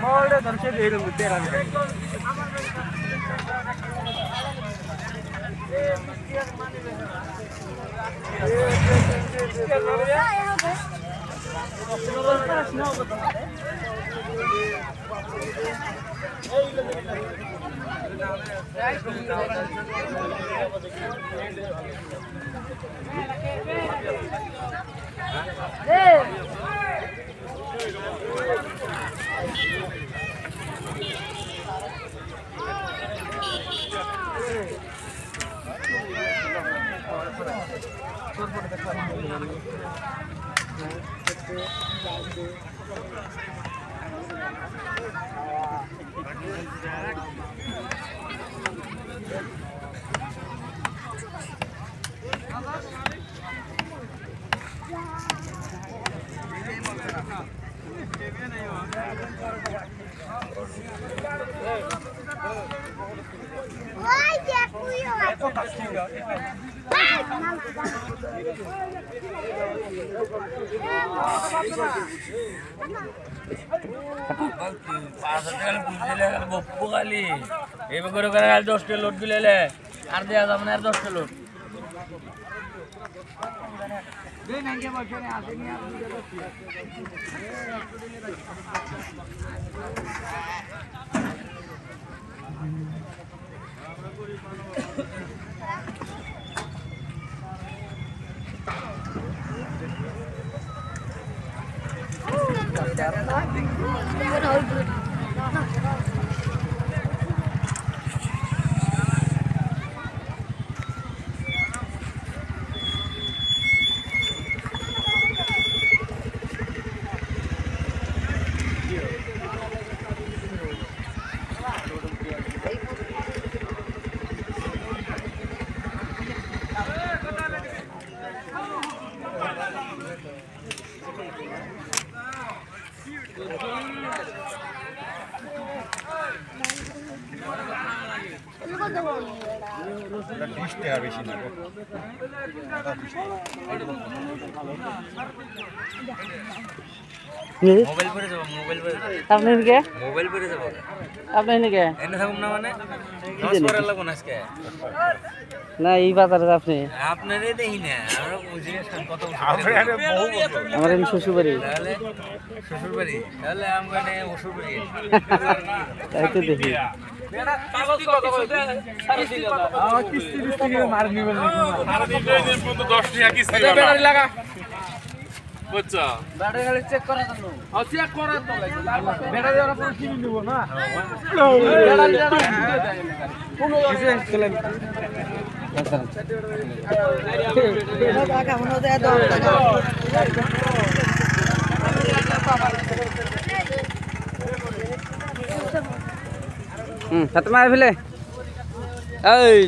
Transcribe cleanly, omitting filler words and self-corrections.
मोड़े धरसे दे रहे मुद्दे रंग दस किलो लोट दिले और दिया जाब ना 10 किलो मोबाइल पर যাব মোবাইল पर আপনি কে মোবাইল पर যাব আপনি কে এনে থাকুম না মানে নস করে লাগব না আজকে না এই বাজারে আপনি আপনারে দেই না আমরা বুঝি কত আপনারে বহু আমার শ্বশুরবাড়ি তাহলে শ্বশুরবাড়ি তাহলে আমগনে শ্বশুরবাড়ি তাইতে দেখি বেটা কাগজ কত কইতে সারা দিন কিস্তি কিস্তি মার নিবেন না সারা দিন পর্যন্ত 10 টাকা কিস্তি বেটা লাগা বুঝছো ব্যাটারি খালি চেক করা জন্য চেক করার তো লাগে ব্যাটারি ওরা পুরো কিনে নিব না ব্যাটারি কোন চলে টাকা মনে দেয় 10 টাকা হাত মার ফেলে এই